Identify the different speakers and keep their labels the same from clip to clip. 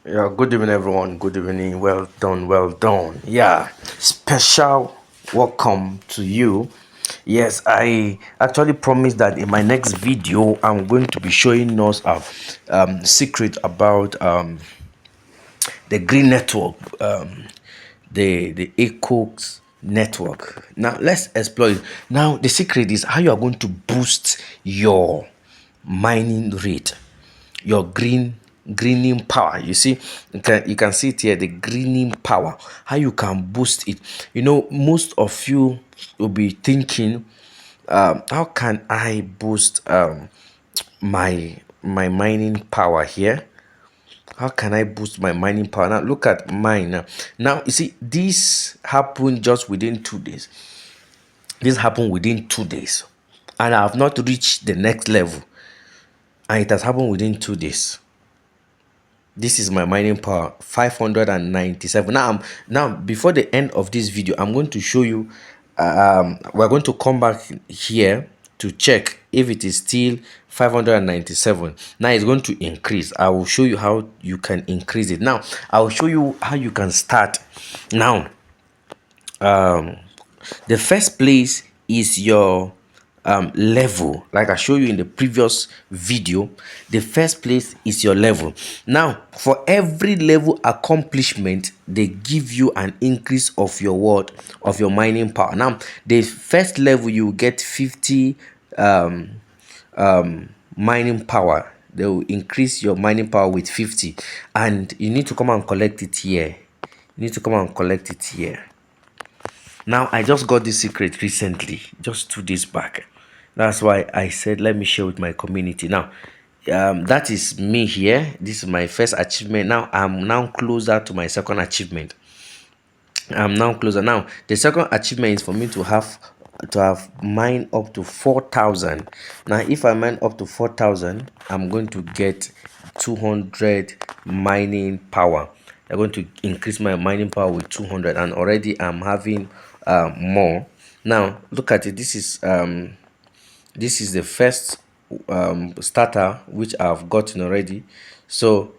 Speaker 1: Yeah, good evening, everyone. Good evening. Well done, well done. Yeah, special welcome to you. Yes, I actually promised that in my next video, I'm going to be showing us a secret about the green network, the ECOX network. Now, let's explore it. Now, the secret is how you are going to boost your mining rate, your greening power. You see, you can see it here, the greening power, how you can boost it. Most of you will be thinking, how can I boost my mining power here? How can I boost my mining power? Now look at mine now. You see, this happened just within 2 days. This happened within 2 days, and I have not reached the next level, and it has happened within 2 days. This is my mining power, 597. Now before the end of this video, I'm going to show you, we're going to come back here to check if it is still 597. Now it's going to increase. I will show you how you can increase it. Now I'll show you how you can start. Now the first place is your level. Like I showed you in the previous video, the first place is your level. Now for every level accomplishment, they give you an increase of your word of your mining power. Now the first level, you get 50 mining power. They will increase your mining power with 50, and you need to come and collect it here. You need to come and collect it here. Now I just got this secret recently, just 2 days back. That's why I said let me share with my community. Now that is me here. This is my first achievement. Now I'm now closer to my second achievement. I'm now closer. Now the second achievement is for me to have mine up to 4,000. Now if I mine up to 4,000, I'm going to get 200 mining power. I'm going to increase my mining power with 200, and already I'm having more. Now look at it. This is the first starter which I've gotten already. So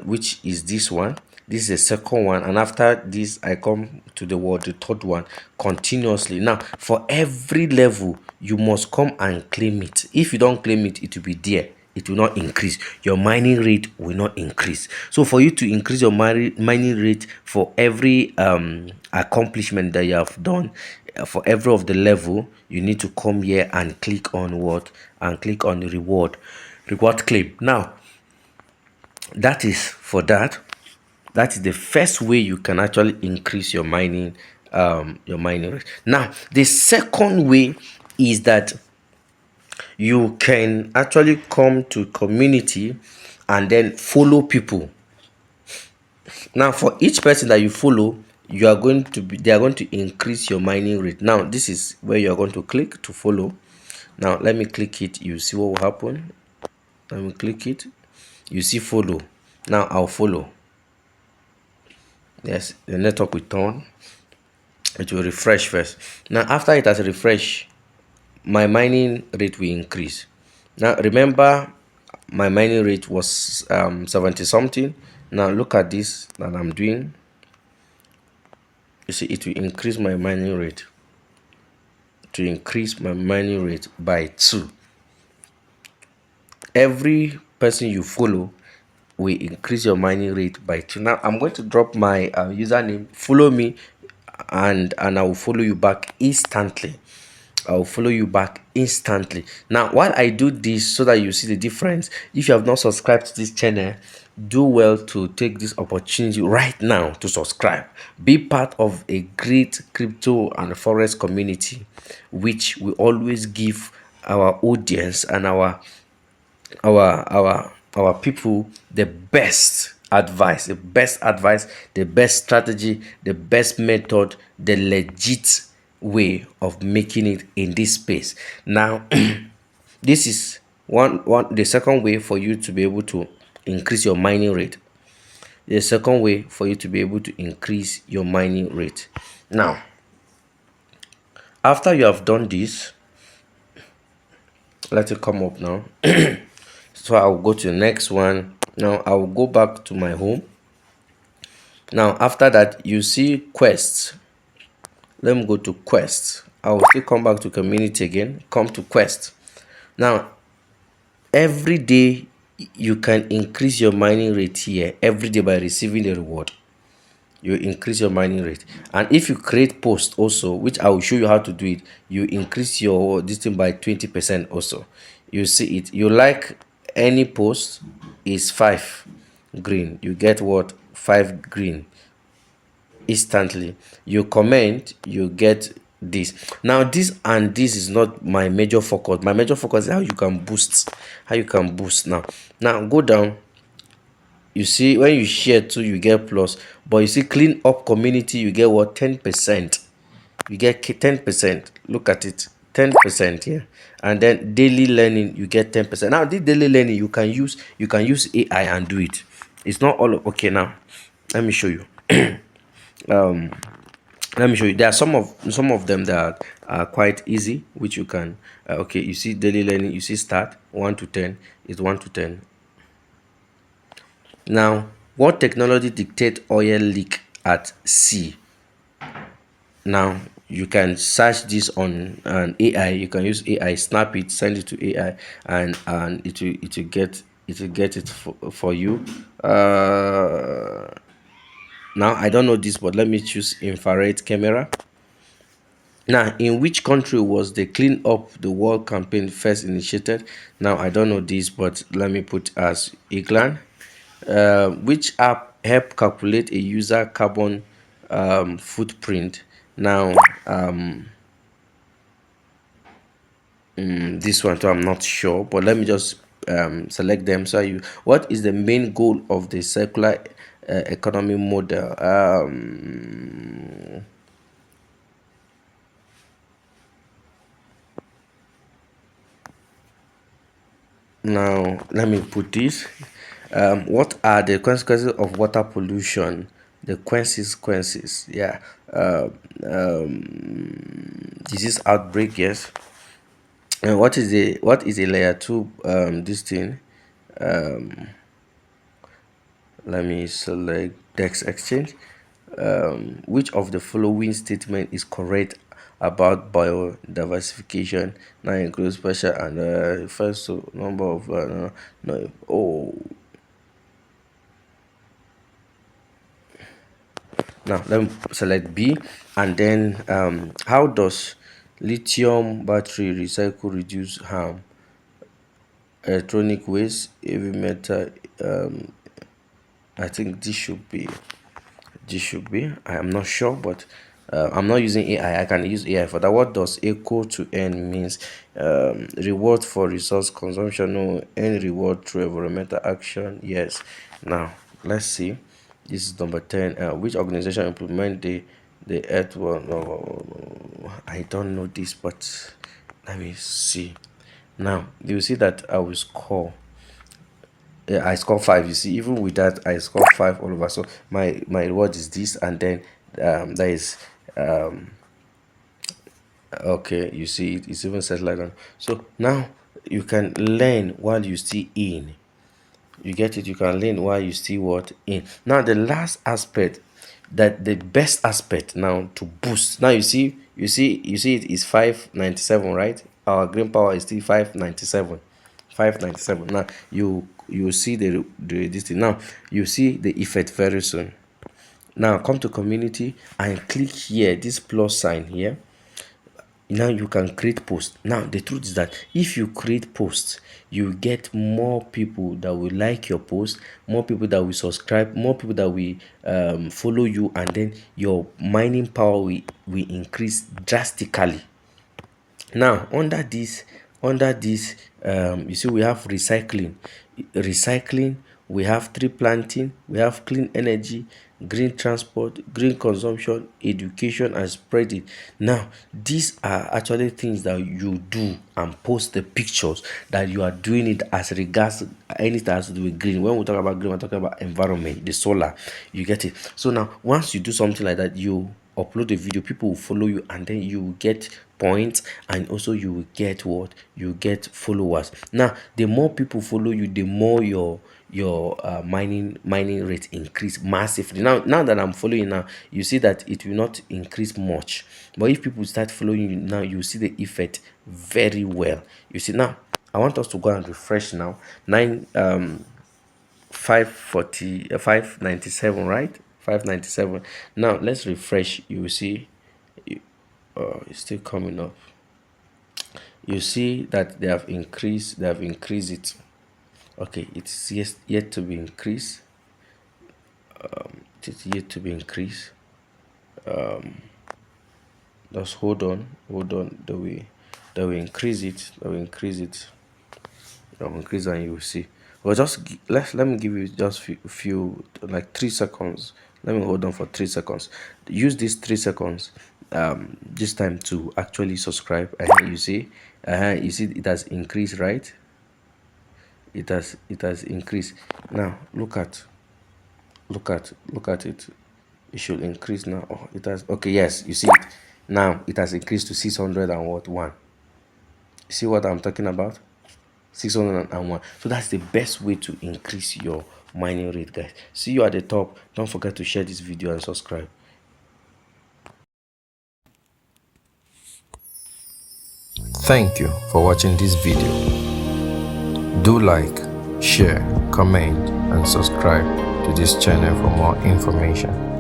Speaker 1: which is this one. This is the second one, and after this I come to the third one continuously. Now for every level, you must come and claim it. If you don't claim it, it will be there. It will not increase. Your mining rate will not increase. So for you to increase your mining rate for every accomplishment that you have done, for every of the level, you need to come here and click on what, and click on the reward claim. Now that is for that. That is the first way you can actually increase your mining rate. Now the second way is that you can actually come to community and then follow people. Now for each person that you follow, they are going to increase your mining rate. Now this is where you are going to click to follow. Now let me click it. You see what will happen. Let me click it. You see follow. Now I'll follow. Yes, the network will turn. It will refresh first. Now after it has refreshed, my mining rate will increase. Now remember, my mining rate was 70 something. Now look at this that I'm doing. You see, it will increase my mining rate. To increase my mining rate by 2. Every person you follow will increase your mining rate by 2. Now I'm going to drop my username. Follow me, and I will follow you back instantly. I'll follow you back instantly. Now while I do this, so that you see the difference, if you have not subscribed to this channel, do well to take this opportunity right now to subscribe. Be part of a great crypto and forex community, which we always give our audience and our people the best advice, the best strategy, the best method, the legit way of making it in this space. Now this is the second way for you to be able to increase your mining rate. The second way for you to be able to increase your mining rate. Now after you have done this, let it come up now. So I'll go to the next one. Now I'll go back to my home. Now after that, you see quest. Let me go to quest. I will still come back to community again, come to quest. Now every day you can increase your mining rate here every day by receiving the reward. You increase your mining rate, and if you create post also, which I will show you how to do it, you increase your this thing by 20% also. You see it, you like any post is 5 green, you get what, 5 green instantly. You comment, you get this. Now this and this is not my major focus. My major focus is how you can boost, now go down. You see, when you share too, you get plus, but you see clean up community, you get what, 10%. You get 10%. Look at it, 10% here. And then daily learning, you get 10%. Now this daily learning, you can use AI and do it. It's not all okay. Now let me show you. Let me show you. There are some of them that are quite easy, which you can okay, you see daily learning, you see start 1 to 10 is 1 to 10. Now, what technology dictate oil leak at sea? Now, you can search this on an AI. You can use AI, snap it, send it to AI, and it will get it for you. Now I don't know this, but let me choose infrared camera. Now, in which country was the Clean Up the World campaign first initiated? Now, I don't know this, but let me put as England. Which app help calculate a user carbon footprint? Now, this one too, I'm not sure, but let me just select them. So, what is the main goal of the circular economy model? Now, let me put this. What are the consequences of water pollution? The consequences, yeah. Disease outbreak, yes. And what is a layer two? This thing. Let me select Dex Exchange. Which of the following statement is correct about biodiversification? Now includes special and first number of no. Oh, now let me select B, and then how does lithium battery recycle reduce harm? Electronic waste, heavy metal. I think this should be. I am not sure, but I'm not using AI. I can use AI for that. What does equal to earn means? Reward for resource consumption. No, earn reward through environmental action. Yes. Now let's see. This is number 10. Which organization implement the earth one? No, I don't know this, but let me see. Now you see that I will score. Yeah, I score 5. You see, even with that, I score 5 all over. So my reward is this, and then that is okay. You see, it's even set like that. So now you can learn while you still in. You get it? You can learn while you still what in. Now the last aspect, that the best aspect now to boost. Now you see it is 597, right? Our green power is still 597. 597. Now you see the this thing. Now you see the effect very soon. Now come to community and click here, this plus sign here. Now you can create posts. Now the truth is that if you create posts, you get more people that will like your post, more people that will subscribe, more people that will follow you, and then your mining power will increase drastically. Now under this you see we have recycling, we have tree planting, we have clean energy, green transport, green consumption, education, and spreading. Now these are actually things that you do and post the pictures that you are doing it as regards anything that has to do with green. When we talk about green, we're talking about environment, the solar. You get it? So now once you do something like that, you upload a video, people will follow you, and then you get points, and also you will get what? You get followers. Now the more people follow you, the more your mining rate increase massively. Now that I'm following now, you see that it will not increase much, but if people start following you now, you see the effect very well. You see, now I want us to go and refresh now. 597, right? 597. Now let's refresh. You will see it's still coming up. You see that they have increased it. Okay, it's yet to be increased. It's yet to be increased. Just hold on. They will increase it. They'll increase, and you will see. Well, let me give you just few, like 3 seconds. Let me hold on for 3 seconds. Use these 3 seconds this time to actually subscribe. And you see, it has increased, right? It has increased. Now look at it. It should increase now. Oh, it has. Okay, yes, you see it now. It has increased to 600 and what, one. See what I'm talking about? 601. So that's the best way to increase your mining rate, guys. See you at the top. Don't forget to share this video and subscribe.
Speaker 2: Thank you for watching this video. Do like, share, comment, and subscribe to this channel for more information.